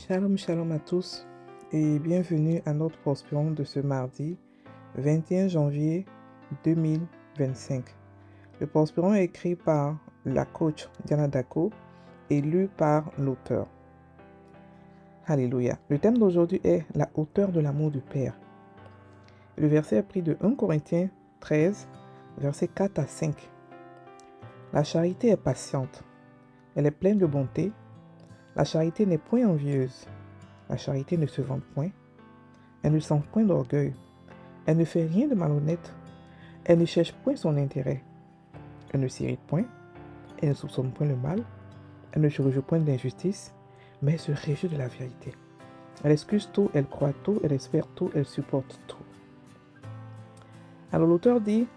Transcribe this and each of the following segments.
Shalom, shalom à tous et bienvenue à notre Prospérons de ce mardi 21 janvier 2025. Le Prospérons est écrit par la coach Diana Dako et lu par l'auteur. Alléluia. Le thème d'aujourd'hui est la hauteur de l'amour du Père. Le verset est pris de 1 Corinthiens 13, versets 4 à 5. La charité est patiente, elle est pleine de bonté. La charité n'est point envieuse. La charité ne se vante point. Elle ne sent point d'orgueil. Elle ne fait rien de malhonnête. Elle ne cherche point son intérêt. Elle ne s'irrite point. Elle ne soupçonne point le mal. Elle ne se réjouit point de l'injustice, mais elle se réjouit de la vérité. Elle excuse tout, elle croit tout, elle espère tout, elle supporte tout. Alors l'auteur dit,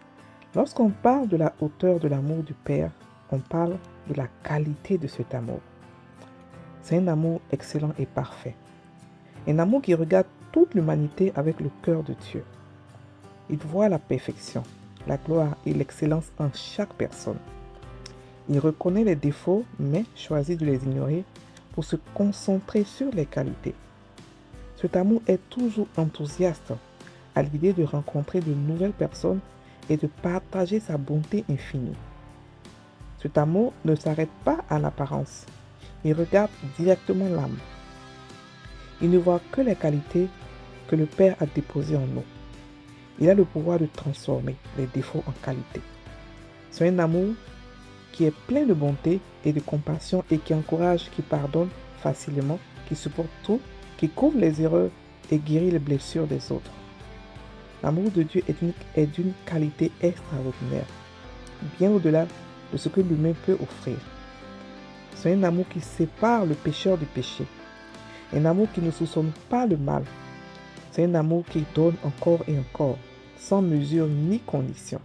lorsqu'on parle de la hauteur de l'amour du Père, on parle de la qualité de cet amour. C'est un amour excellent et parfait. Un amour qui regarde toute l'humanité avec le cœur de Dieu. Il voit la perfection, la gloire et l'excellence en chaque personne. Il reconnaît les défauts, mais choisit de les ignorer pour se concentrer sur les qualités. Cet amour est toujours enthousiaste à l'idée de rencontrer de nouvelles personnes et de partager sa bonté infinie. Cet amour ne s'arrête pas à l'apparence. Il regarde directement l'âme. Il ne voit que les qualités que le Père a déposées en nous. Il a le pouvoir de transformer les défauts en qualités. C'est un amour qui est plein de bonté et de compassion et qui encourage, qui pardonne facilement, qui supporte tout, qui couvre les erreurs et guérit les blessures des autres. L'amour de Dieu est d'une qualité extraordinaire, bien au-delà de ce que l'humain peut offrir. C'est un amour qui sépare le pécheur du péché. Un amour qui ne soupçonne pas le mal. C'est un amour qui donne encore et encore, sans mesure ni condition.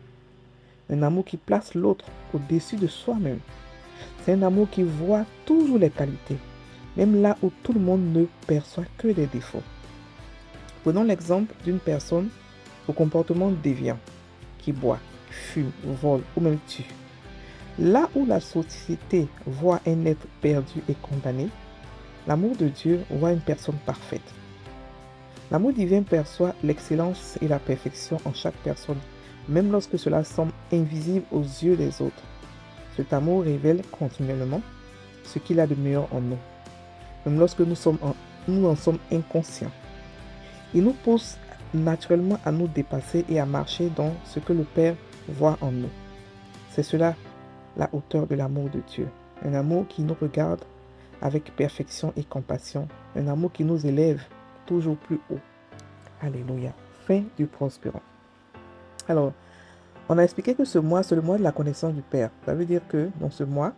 Un amour qui place l'autre au-dessus de soi-même. C'est un amour qui voit toujours les qualités, même là où tout le monde ne perçoit que des défauts. Prenons l'exemple d'une personne au comportement déviant, qui boit, fume, vole ou même tue. Là où la société voit un être perdu et condamné, l'amour de Dieu voit une personne parfaite. L'amour divin perçoit l'excellence et la perfection en chaque personne, même lorsque cela semble invisible aux yeux des autres. Cet amour révèle continuellement ce qu'il a de meilleur en nous, même lorsque nous en sommes inconscients. Il nous pousse naturellement à nous dépasser et à marcher dans ce que le Père voit en nous. C'est cela la hauteur de l'amour de Dieu. Un amour qui nous regarde avec perfection et compassion. Un amour qui nous élève toujours plus haut. Alléluia. Fin du Prospérons. Alors, on a expliqué que ce mois, c'est le mois de la connaissance du Père. Ça veut dire que dans ce mois,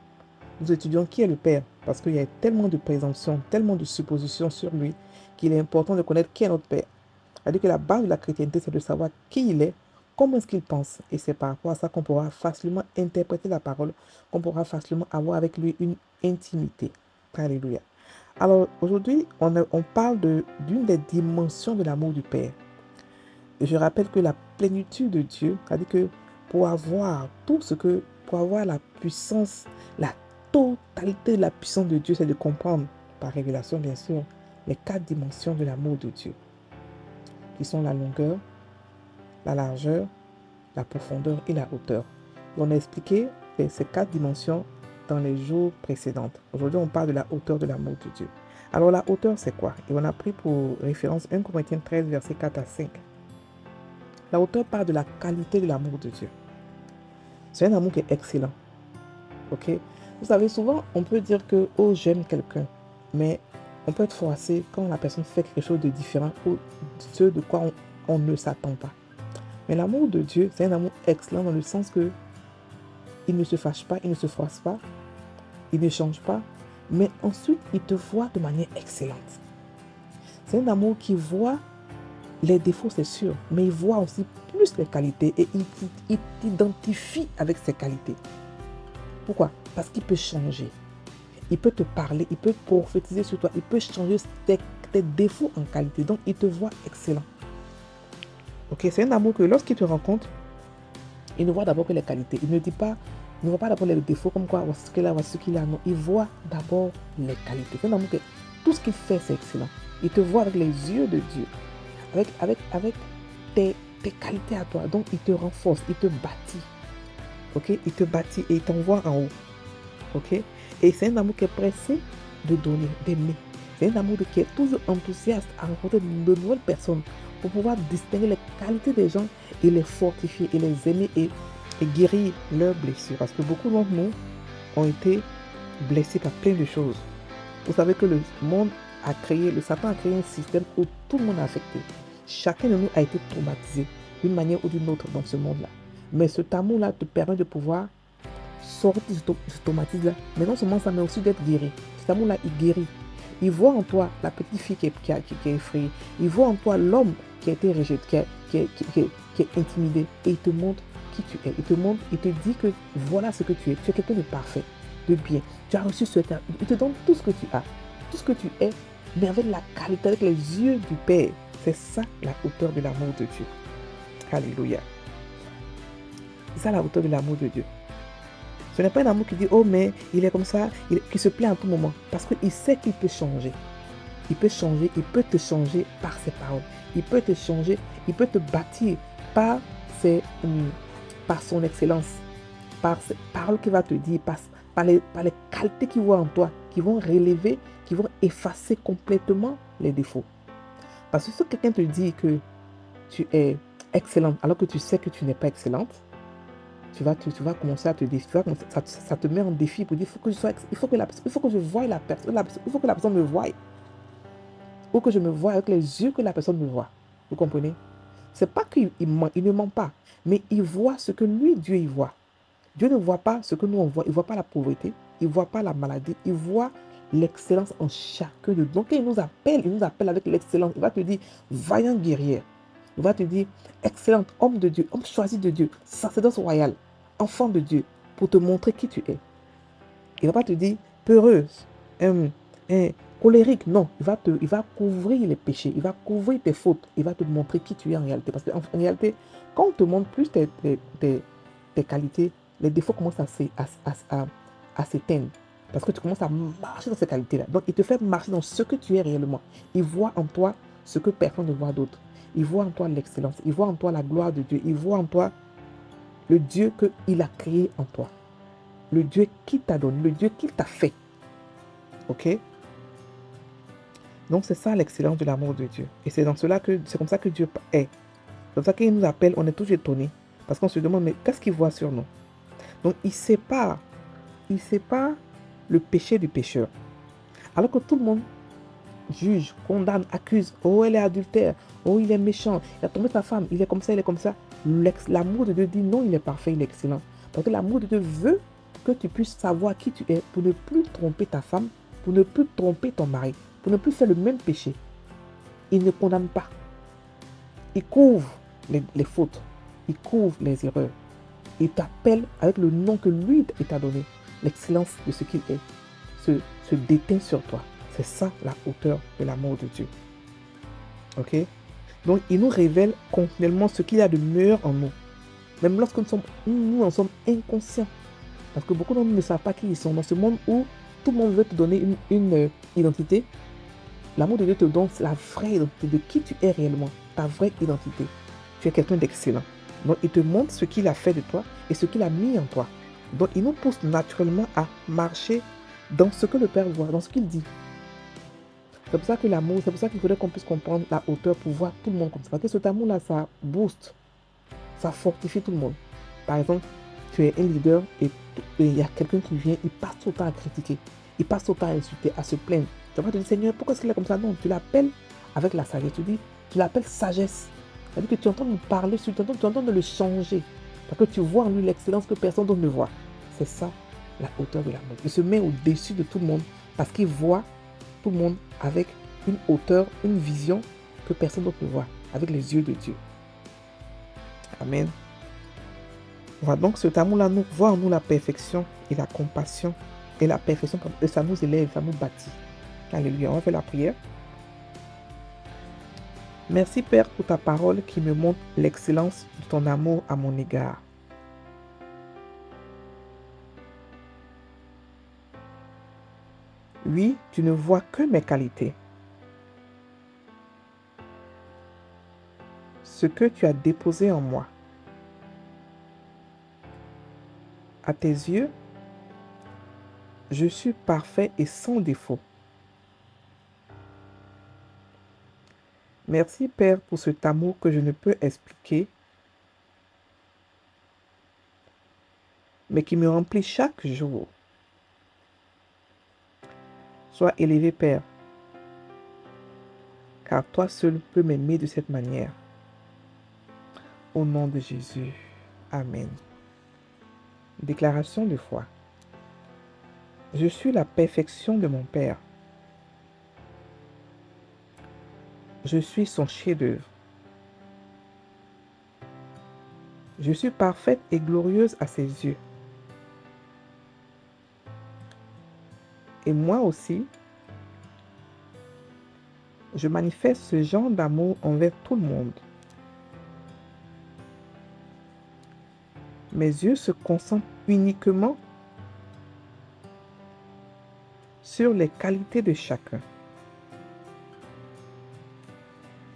nous étudions qui est le Père. Parce qu'il y a tellement de présomptions, tellement de suppositions sur lui, qu'il est important de connaître qui est notre Père. C'est-à-dire que la base de la chrétienté, c'est de savoir qui il est, comment est-ce qu'il pense. Et c'est par rapport à ça qu'on pourra facilement interpréter la parole, qu'on pourra facilement avoir avec lui une intimité. Alléluia. Alors aujourd'hui, on parle d'une des dimensions de l'amour du Père. Et je rappelle que la plénitude de Dieu, c'est-à-dire que pour avoir la puissance, la totalité de la puissance de Dieu, c'est de comprendre, par révélation bien sûr, les 4 dimensions de l'amour de Dieu, qui sont la longueur, la largeur, la profondeur et la hauteur. Et on a expliqué ces 4 dimensions dans les jours précédents. Aujourd'hui, on parle de la hauteur de l'amour de Dieu. Alors, la hauteur, c'est quoi? Et on a pris pour référence 1 Corinthiens 13, versets 4 à 5. La hauteur parle de la qualité de l'amour de Dieu. C'est un amour qui est excellent. Ok? Vous savez, souvent, on peut dire que, oh, j'aime quelqu'un. Mais on peut être froissé quand la personne fait quelque chose de différent ou ce de quoi on ne s'attend pas. Mais l'amour de Dieu, c'est un amour excellent dans le sens que il ne se fâche pas, il ne se froisse pas, il ne change pas, mais ensuite, il te voit de manière excellente. C'est un amour qui voit les défauts, c'est sûr, mais il voit aussi plus les qualités et il t'identifie avec ces qualités. Pourquoi? Parce qu'il peut changer. Il peut te parler, il peut prophétiser sur toi, il peut changer tes défauts en qualité. Donc, il te voit excellent. Ok, c'est un amour que lorsqu'il te rencontre, il ne voit d'abord que les qualités. Il ne voit pas d'abord les défauts comme quoi, voici ce qu'il a, voici ce qu'il a. Non, il voit d'abord les qualités. C'est un amour que tout ce qu'il fait, c'est excellent. Il te voit avec les yeux de Dieu, avec tes qualités à toi. Donc, il te renforce, il te bâtit. Ok? Il te bâtit et il t'envoie en haut. Ok? Et c'est un amour qui est pressé de donner, d'aimer. C'est un amour qui est toujours enthousiaste à rencontrer de nouvelles personnes pour pouvoir distinguer les qualités des gens et les fortifier et les aimer et guérir leurs blessures. Parce que beaucoup d'entre nous ont été blessés par plein de choses. Vous savez que le monde a créé, le Satan a créé un système où tout le monde est affecté. Chacun de nous a été traumatisé d'une manière ou d'une autre dans ce monde-là. Mais cet amour-là te permet de pouvoir sortir de ce traumatisme-là. Mais non seulement ça, mais aussi d'être guéri. Cet amour-là, il guérit. Il voit en toi la petite fille qui est effrayée. Il voit en toi l'homme qui a été rejeté, qui est intimidé. Et il te montre qui tu es. Il te dit que voilà ce que tu es. Tu es quelqu'un de parfait, de bien. Tu as reçu ce temps. Il te donne tout ce que tu as, tout ce que tu es, mais avec la qualité, avec les yeux du Père. C'est ça la hauteur de l'amour de Dieu. Alléluia. C'est ça la hauteur de l'amour de Dieu. Ce n'est pas un amour qui dit, oh mais il est comme ça, qui se plaît en tout moment. Parce qu'il sait qu'il peut changer. Il peut changer, il peut te changer par ses paroles. Il peut te changer, il peut te bâtir par son excellence, par ses paroles qu'il va te dire, par les qualités qu'il voit en toi, qui vont relever, qui vont effacer complètement les défauts. Parce que si quelqu'un te dit que tu es excellente alors que tu sais que tu n'es pas excellente, tu vas commencer à te défier, ça te met en défi pour dire il faut que je voie la personne, il faut que la personne me voie. Ou que je me voie avec les yeux que la personne me voit. Vous comprenez? C'est pas qu'il ne ment pas, mais il voit ce que lui, Dieu, il voit. Dieu ne voit pas ce que nous on voit, il ne voit pas la pauvreté, il ne voit pas la maladie, il voit l'excellence en chacun de nous. Donc il nous appelle avec l'excellence. Il va te dire, vaillant guerrière. Il va te dire, excellente, homme de Dieu, homme choisi de Dieu, sacerdoce royale, enfant de Dieu, pour te montrer qui tu es. Il ne va pas te dire, peureuse, colérique. Non, il va couvrir les péchés, il va couvrir tes fautes, il va te montrer qui tu es en réalité. Parce qu'en réalité, quand on te montre plus tes qualités, les défauts commencent à s'éteindre. Parce que tu commences à marcher dans ces qualités-là. Donc, il te fait marcher dans ce que tu es réellement. Il voit en toi ce que personne ne voit d'autre. Il voit en toi l'excellence. Il voit en toi la gloire de Dieu. Il voit en toi le Dieu qu'il a créé en toi. Le Dieu qui t'a donné. Le Dieu qu'il t'a fait. Ok? Donc, c'est ça l'excellence de l'amour de Dieu. Et c'est comme ça que Dieu est. C'est comme ça qu'il nous appelle. On est toujours étonnés. Parce qu'on se demande, mais qu'est-ce qu'il voit sur nous? Donc, il sépare le péché du pécheur. Alors que tout le monde juge, condamne, accuse. Oh, elle est adultère. Oh, il est méchant. Il a tombé sa femme. Il est comme ça, il est comme ça. L'amour de Dieu dit non, il est parfait, il est excellent. Parce que l'amour de Dieu veut que tu puisses savoir qui tu es pour ne plus tromper ta femme, pour ne plus tromper ton mari, pour ne plus faire le même péché. Il ne condamne pas. Il couvre les fautes. Il couvre les erreurs. Il t'appelle avec le nom que lui t'a donné. L'excellence de ce qu'il est se déteint sur toi. C'est ça la hauteur de l'amour de Dieu. Ok? Donc, il nous révèle continuellement ce qu'il y a de meilleur en nous. Même lorsque nous en sommes inconscients. Parce que beaucoup d'entre nous ne savent pas qui ils sont. Dans ce monde où tout le monde veut te donner une identité, l'amour de Dieu te donne la vraie identité de qui tu es réellement. Ta vraie identité. Tu es quelqu'un d'excellent. Donc, il te montre ce qu'il a fait de toi et ce qu'il a mis en toi. Donc, il nous pousse naturellement à marcher dans ce que le Père voit, dans ce qu'il dit. C'est pour ça que l'amour, c'est pour ça qu'il faudrait qu'on puisse comprendre la hauteur pour voir tout le monde comme ça. Parce que cet amour-là, ça booste, ça fortifie tout le monde. Par exemple, tu es un leader et il y a quelqu'un qui vient, il passe son temps à critiquer, il passe son temps à insulter, à se plaindre. Tu vas te dire, Seigneur, pourquoi est-ce qu'il est comme ça? Non, tu l'appelles avec la sagesse. Tu l'appelles sagesse. C'est-à-dire que tu entends nous parler, tu entends de le changer. Parce que tu vois en lui l'excellence que personne d'autre ne voit. C'est ça, la hauteur de l'amour. Il se met au-dessus de tout le monde parce qu'il voit tout le monde avec une hauteur, une vision que personne d'autre ne voit, avec les yeux de Dieu. Amen. Voilà, donc cet amour-là nous voit en nous la perfection et la compassion. Et la perfection, et ça nous élève, ça nous bâtit. Alléluia. On va faire la prière. Merci Père pour ta parole qui me montre l'excellence de ton amour à mon égard. Oui, tu ne vois que mes qualités. Ce que tu as déposé en moi. À tes yeux, je suis parfait et sans défaut. Merci Père pour cet amour que je ne peux expliquer, mais qui me remplit chaque jour. Sois élevé Père, car toi seul peux m'aimer de cette manière. Au nom de Jésus. Amen. Déclaration de foi. Je suis la perfection de mon Père. Je suis son chef-d'œuvre. Je suis parfaite et glorieuse à ses yeux. Et moi aussi, je manifeste ce genre d'amour envers tout le monde. Mes yeux se concentrent uniquement sur les qualités de chacun.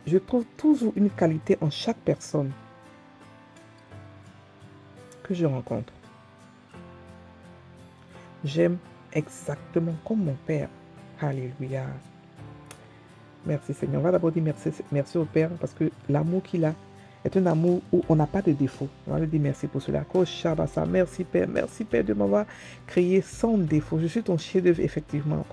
Je trouve toujours une qualité en chaque personne que je rencontre. J'aime exactement comme mon Père. Alléluia. Merci Seigneur. On va d'abord dire merci au Père parce que l'amour qu'il a est un amour où on n'a pas de défaut. On va lui dire merci pour cela. Merci Père de m'avoir créé sans défaut. Je suis ton chef-d'œuvre effectivement.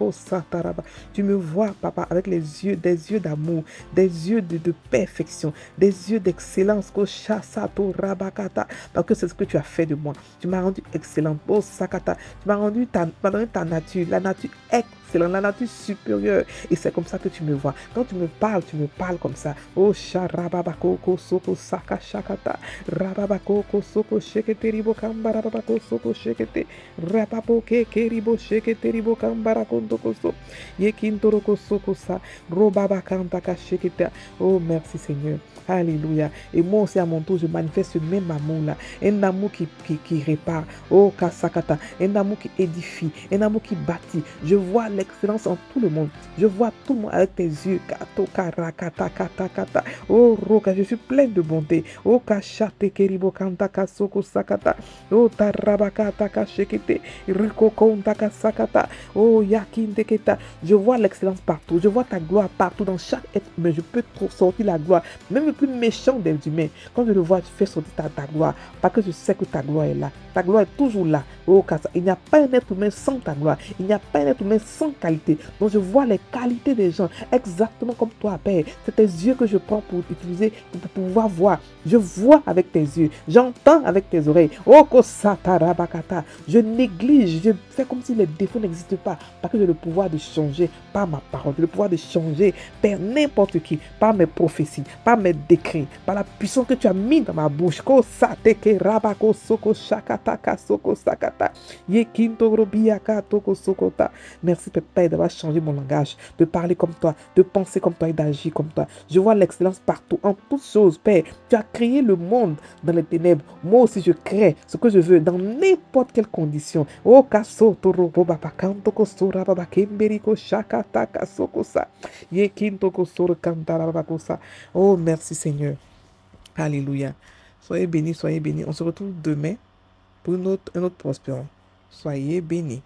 Tu me vois, Papa, avec des yeux d'amour, des yeux de perfection, des yeux d'excellence. Parce que c'est ce que tu as fait de moi. Tu m'as rendu excellent. Tu m'as rendu ta nature, la nature excellente, la nature supérieure. Et c'est comme ça que tu me vois. Quand tu me parles comme ça. Oh, Sharababako Soko Saka Shakata. Rababako Soko Shekete Ribo Kambarabako Soko Shekete. Rapapo Keribo Shekete Ribo Kambarakonto So. Yekintoroko Soko Sa. Robabakantaka Shekete. Oh, merci Seigneur. Alléluia. Et moi aussi à mon tour, je manifeste ce même amour-là. Un amour qui répare. Oh, Kasakata. Un amour qui édifie. Un amour qui bâtit. Je vois l'excellence en tout le monde. Je vois tout le monde avec tes yeux. Kato, karakata, kata, kata. Oh, Roka, je suis plein de bonté. Oh, Kashate, Keribo, Kanta, Kasoko, Sakata. Oh, Tarabakata, Kashekete. Riko, Konta, Kasakata. Oh, Yakin, Teketa. Je vois l'excellence partout. Je vois ta gloire partout dans chaque être humain. Je peux sortir la gloire. Même le plus méchant des humains. Quand je le vois, tu fais sortir ta gloire. Parce que je sais que ta gloire est là. Ta gloire est toujours là. Oh, il n'y a pas un être humain sans ta gloire. Il n'y a pas un être humain sans qualité. Donc je vois les qualités des gens exactement comme toi, Père. C'est tes yeux que je prends pour utiliser, pour pouvoir voir. Je vois avec tes yeux. J'entends avec tes oreilles. Oh, Kosatarabakata. Je néglige. Je fais comme si les défauts n'existent pas. Parce que j'ai le pouvoir de changer par ma parole. J'ai le pouvoir de changer, Père, n'importe qui. Par mes prophéties, par mes décrets, par la puissance que tu as mis dans ma bouche. Kosateke rabako soko shakata kasoko sakata. Yekinto robiaka toko sokota. Merci, Père, d'avoir changé mon langage, de parler comme toi, de penser comme toi et d'agir comme toi. Je vois l'excellence partout, en toutes choses, Père. Tu as créé le monde dans les ténèbres. Moi aussi, je crée ce que je veux dans n'importe quelle condition. Oh, kaso torobo babakanto kosora babakemberiko shakata kasoko sa. Yekinto kosoro kantara babakosa. Oh, merci, Seigneur. Alléluia. Soyez bénis, soyez bénis. On se retrouve demain pour un autre prospérant. Soyez bénis.